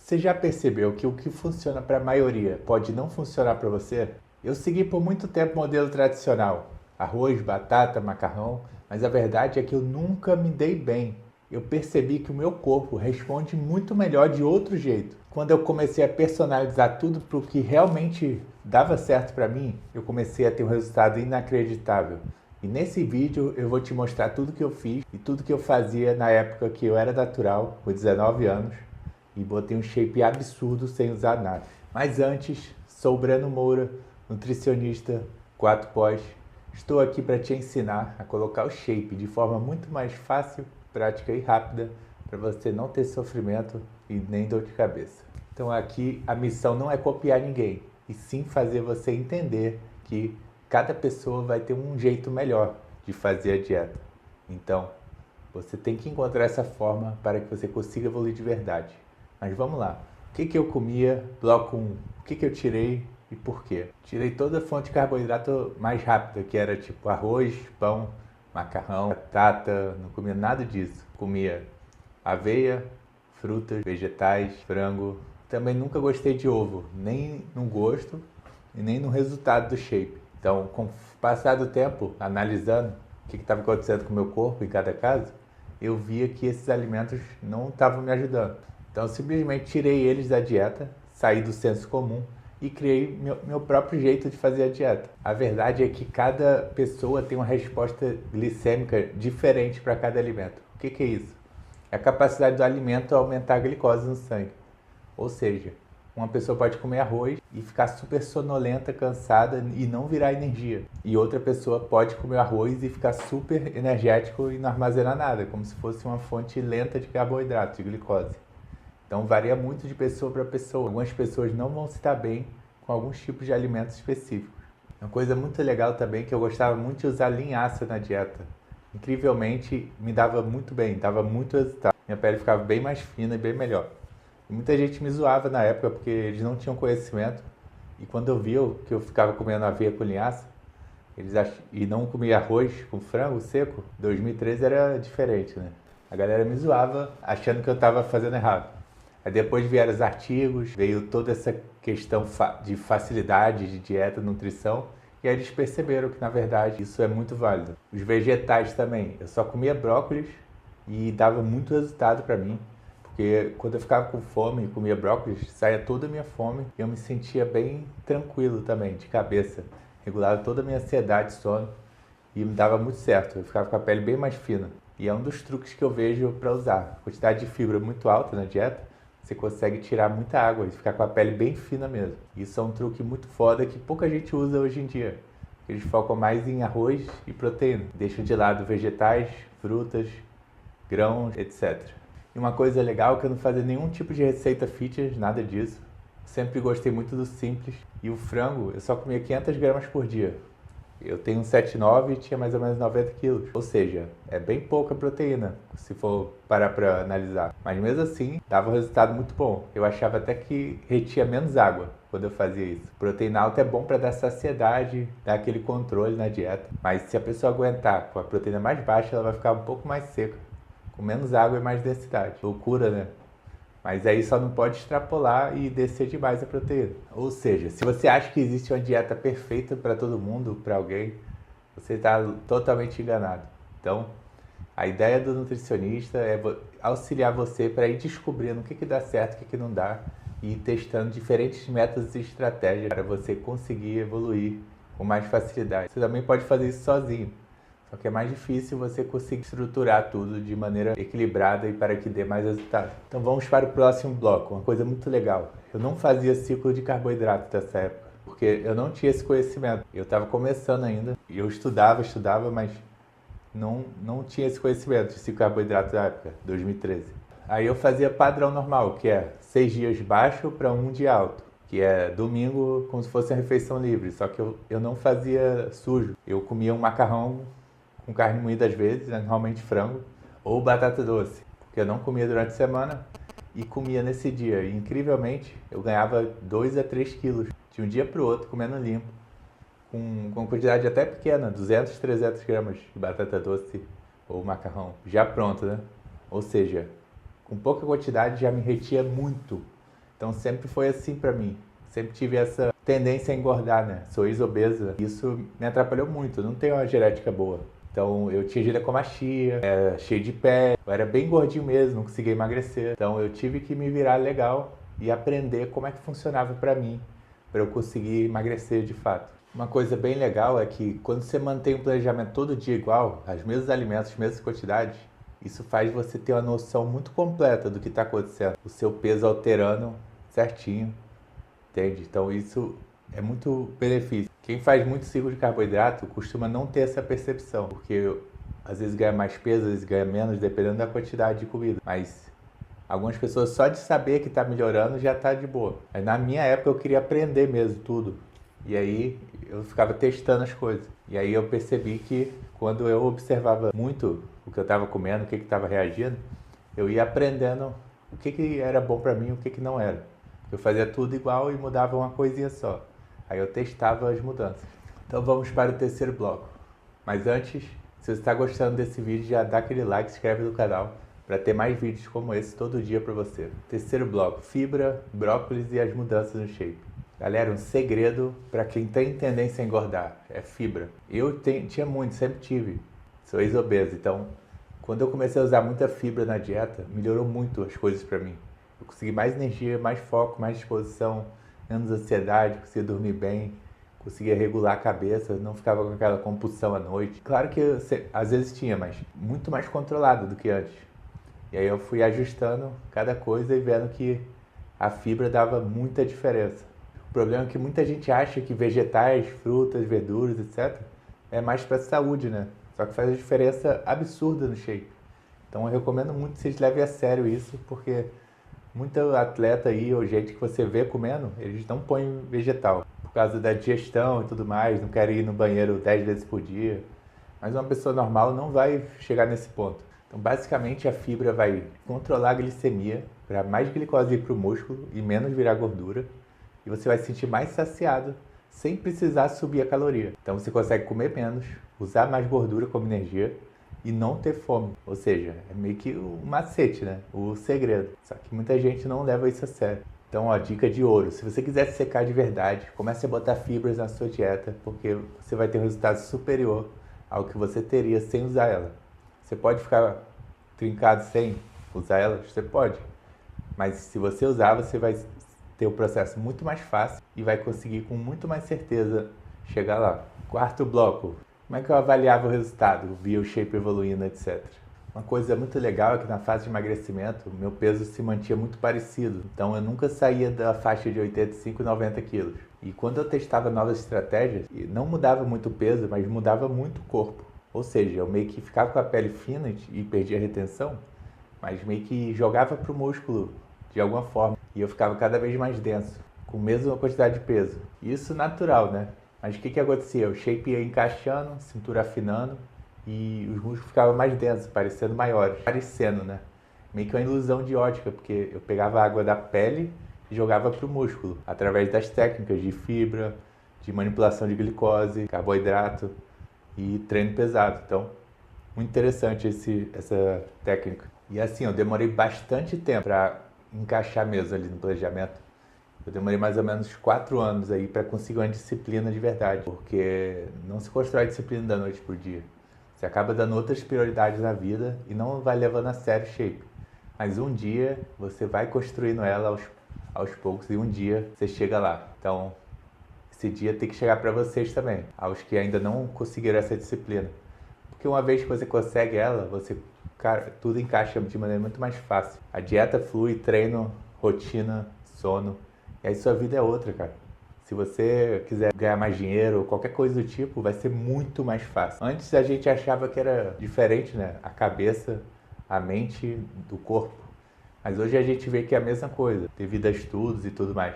Você já percebeu que o que funciona para a maioria pode não funcionar para você? Eu segui por muito tempo o modelo tradicional, arroz, batata, macarrão, mas a verdade é que eu nunca me dei bem. Eu percebi que o meu corpo responde muito melhor de outro jeito. Quando eu comecei a personalizar tudo para o que realmente dava certo para mim, eu comecei a ter um resultado inacreditável. E nesse vídeo eu vou te mostrar tudo que eu fiz e tudo que eu fazia na época que eu era natural, com 19 anos, e botei um shape absurdo sem usar nada. Mas antes, sou o Breno Moura, nutricionista 4 pós. Estou aqui para te ensinar a colocar o shape de forma muito mais fácil, prática e rápida, para você não ter sofrimento e nem dor de cabeça. Então aqui a missão não é copiar ninguém, e sim fazer você entender que cada pessoa vai ter um jeito melhor de fazer a dieta. Então, você tem que encontrar essa forma para que você consiga evoluir de verdade. Mas vamos lá. O que eu comia? Bloco 1. O que eu tirei e por quê? Tirei toda a fonte de carboidrato mais rápida, que era tipo arroz, pão, macarrão, batata, não comia nada disso. Comia aveia, frutas, vegetais, frango. Também nunca gostei de ovo, nem no gosto e nem no resultado do shape. Então, com o passar do tempo, analisando o que estava acontecendo com o meu corpo em cada caso, eu via que esses alimentos não estavam me ajudando. Então, eu simplesmente tirei eles da dieta, saí do senso comum e criei meu próprio jeito de fazer a dieta. A verdade é que cada pessoa tem uma resposta glicêmica diferente para cada alimento. O que é isso? É a capacidade do alimento aumentar a glicose no sangue. Ou seja, uma pessoa pode comer arroz e ficar super sonolenta, cansada e não virar energia. E outra pessoa pode comer arroz e ficar super energético e não armazenar nada, como se fosse uma fonte lenta de carboidrato, de glicose. Então varia muito de pessoa para pessoa. Algumas pessoas não vão se dar bem com alguns tipos de alimentos específicos. Uma coisa muito legal também é que eu gostava muito de usar linhaça na dieta. Incrivelmente me dava muito bem, dava muito resultado. Minha pele ficava bem mais fina e bem melhor. E muita gente me zoava na época porque eles não tinham conhecimento. E quando eu via que eu ficava comendo aveia com linhaça, e não comia arroz com frango seco, 2013 era diferente, né? A galera me zoava achando que eu estava fazendo errado. Aí depois vieram os artigos, veio toda essa questão de facilidade de dieta, nutrição, e aí eles perceberam que na verdade isso é muito válido. Os vegetais também, eu só comia brócolis e dava muito resultado para mim, porque quando eu ficava com fome e comia brócolis, saía toda a minha fome e eu me sentia bem tranquilo também, de cabeça. Regulava toda a minha ansiedade, sono, e me dava muito certo, eu ficava com a pele bem mais fina. E é um dos truques que eu vejo para usar. A quantidade de fibra muito alta na dieta, você consegue tirar muita água e ficar com a pele bem fina mesmo. Isso é um truque muito foda que pouca gente usa hoje em dia. Eles focam mais em arroz e proteína. Deixam de lado vegetais, frutas, grãos, etc. E uma coisa legal é que eu não fazia nenhum tipo de receita fitness, nada disso. Sempre gostei muito do simples. E o frango, eu só comia 500 gramas por dia. Eu tenho um 7,9 e tinha mais ou menos 90 quilos. Ou seja, é bem pouca proteína, se for parar para analisar. Mas mesmo assim, dava um resultado muito bom. Eu achava até que retia menos água quando eu fazia isso. Proteína alta é bom para dar saciedade, dar aquele controle na dieta. Mas se a pessoa aguentar com a proteína mais baixa, ela vai ficar um pouco mais seca, com menos água e mais densidade. Loucura, né? Mas aí só não pode extrapolar e descer demais a proteína. Ou seja, se você acha que existe uma dieta perfeita para todo mundo, para alguém, você está totalmente enganado. Então, a ideia do nutricionista é auxiliar você para ir descobrindo o que dá certo, o que não dá, e ir testando diferentes métodos e estratégias para você conseguir evoluir com mais facilidade. Você também pode fazer isso sozinho. Só que é mais difícil você conseguir estruturar tudo de maneira equilibrada e para que dê mais resultado. Então vamos para o próximo bloco, uma coisa muito legal. Eu não fazia ciclo de carboidrato nessa época, porque eu não tinha esse conhecimento. Eu estava começando ainda, e eu estudava, mas não tinha esse conhecimento de ciclo de carboidrato na época, 2013. Aí eu fazia padrão normal, que é 6 dias baixo para um dia alto, que é domingo como se fosse uma refeição livre, só que eu não fazia sujo. Eu comia um macarrão com carne moída às vezes, normalmente frango, ou batata doce, porque eu não comia durante a semana e comia nesse dia. E, incrivelmente, eu ganhava 2 a 3 quilos de um dia para o outro, comendo limpo, com quantidade até pequena, 200, 300 gramas de batata doce ou macarrão, já pronto, né? Ou seja, com pouca quantidade já me retia muito Então sempre foi assim pra mim. Sempre tive essa tendência a engordar, né? Sou ex-obesa. Isso me atrapalhou muito. Eu não tenho uma genética boa. Então eu tinha ginecomastia, era cheio de pé, eu era bem gordinho mesmo, não conseguia emagrecer. Então eu tive que me virar legal e aprender como é que funcionava pra mim, para eu conseguir emagrecer de fato. Uma coisa bem legal é que quando você mantém um planejamento todo dia igual, os mesmos alimentos, as mesmas quantidades, isso faz você ter uma noção muito completa do que está acontecendo. O seu peso alterando certinho, entende? Então isso é muito benefício. Quem faz muito ciclo de carboidrato costuma não ter essa percepção, porque às vezes ganha mais peso, às vezes ganha menos, dependendo da quantidade de comida. Mas algumas pessoas só de saber que está melhorando já está de boa. Mas na minha época eu queria aprender mesmo tudo. E aí eu ficava testando as coisas. E aí eu percebi que quando eu observava muito o que eu estava comendo, o que estava reagindo, eu ia aprendendo o que era bom para mim e o que não era. Eu fazia tudo igual e mudava uma coisinha só. Aí eu testava as mudanças. Então vamos para o terceiro bloco. Mas antes, se você está gostando desse vídeo, já dá aquele like, se inscreve no canal para ter mais vídeos como esse todo dia para você. Terceiro bloco, fibra, brócolis e as mudanças no shape. Galera, um segredo para quem tem tendência a engordar é fibra. Tinha muito, sempre tive. Sou ex-obeso, então quando eu comecei a usar muita fibra na dieta, melhorou muito as coisas para mim. Eu consegui mais energia, mais foco, mais disposição, menos ansiedade, conseguia dormir bem, conseguia regular a cabeça, não ficava com aquela compulsão à noite. Claro que às vezes tinha, mas muito mais controlado do que antes. E aí eu fui ajustando cada coisa e vendo que a fibra dava muita diferença. O problema é que muita gente acha que vegetais, frutas, verduras, etc. é mais para a saúde, né? Só que faz uma diferença absurda no shape. Então eu recomendo muito que vocês levem a sério isso, porque muito atleta aí, ou gente que você vê comendo, eles não põem vegetal. Por causa da digestão e tudo mais, não querem ir no banheiro 10 vezes por dia. Mas uma pessoa normal não vai chegar nesse ponto. Então basicamente a fibra vai controlar a glicemia, para mais glicose ir para o músculo e menos virar gordura. E você vai se sentir mais saciado, sem precisar subir a caloria. Então você consegue comer menos, usar mais gordura como energia e não ter fome. Ou seja, é meio que o macete, né? O segredo. Só que muita gente não leva isso a sério. Então, ó, dica de ouro. Se você quiser se secar de verdade, comece a botar fibras na sua dieta, porque você vai ter um resultado superior ao que você teria sem usar ela. Você pode ficar trincado sem usar elas? Você pode. Mas se você usar, você vai ter o processo muito mais fácil e vai conseguir com muito mais certeza chegar lá. Quarto bloco. Como é que eu avaliava o resultado? Via o shape evoluindo, etc. Uma coisa muito legal é que na fase de emagrecimento, meu peso se mantinha muito parecido. Então eu nunca saía da faixa de 85 e 90 quilos. E quando eu testava novas estratégias, não mudava muito o peso, mas mudava muito o corpo. Ou seja, eu meio que ficava com a pele fina e perdia a retenção, mas meio que jogava pro músculo de alguma forma. E eu ficava cada vez mais denso, com a mesma quantidade de peso. Isso natural, né? Mas o que acontecia? O shape ia encaixando, cintura afinando e os músculos ficavam mais densos, parecendo maiores. Parecendo, né? Meio que uma ilusão de ótica, porque eu pegava a água da pele e jogava pro músculo, através das técnicas de fibra, de manipulação de glicose, carboidrato e treino pesado. Então, muito interessante essa técnica. E assim, eu demorei bastante tempo para encaixar mesmo ali no planejamento. Eu demorei mais ou menos 4 anos aí para conseguir uma disciplina de verdade, porque não se constrói disciplina da noite pro dia. Você acaba dando outras prioridades na vida e não vai levando a sério o shape. Mas um dia você vai construindo ela aos poucos e um dia você chega lá. Então, esse dia tem que chegar para vocês também, aos que ainda não conseguiram essa disciplina. Porque uma vez que você consegue ela, cara, tudo encaixa de maneira muito mais fácil. A dieta flui, treino, rotina, sono. E aí sua vida é outra, cara. Se você quiser ganhar mais dinheiro ou qualquer coisa do tipo, vai ser muito mais fácil. Antes a gente achava que era diferente, né? A cabeça, a mente do corpo. Mas hoje a gente vê que é a mesma coisa, devido a estudos e tudo mais.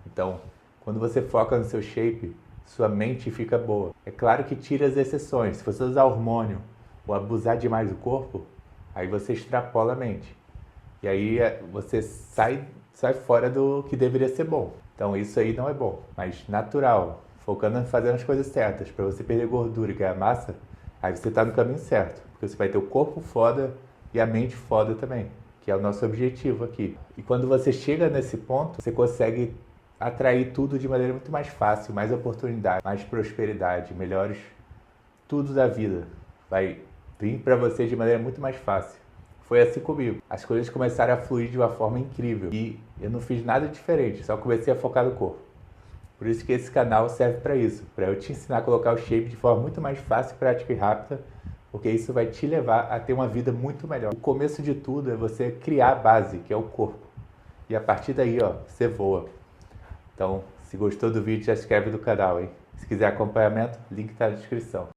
Então, quando você foca no seu shape, sua mente fica boa. É claro que tira as exceções. Se você usar hormônio ou abusar demais do corpo, aí você extrapola a mente. E aí você sai fora do que deveria ser bom. Então isso aí não é bom. Mas natural, focando em fazer as coisas certas, para você perder gordura e ganhar massa, aí você está no caminho certo. Porque você vai ter o corpo foda e a mente foda também. que é o nosso objetivo aqui. E quando você chega nesse ponto, você consegue atrair tudo de maneira muito mais fácil, mais oportunidade, mais prosperidade, melhores, tudo da vida vai vir para você de maneira muito mais fácil. Foi assim comigo. As coisas começaram a fluir de uma forma incrível e eu não fiz nada diferente, só comecei a focar no corpo. Por isso que esse canal serve para isso, para eu te ensinar a colocar o shape de forma muito mais fácil, prática e rápida, porque isso vai te levar a ter uma vida muito melhor. O começo de tudo é você criar a base, que é o corpo. E a partir daí, ó, você voa. Então, se gostou do vídeo, já se inscreve no canal, hein? Se quiser acompanhamento, link está na descrição.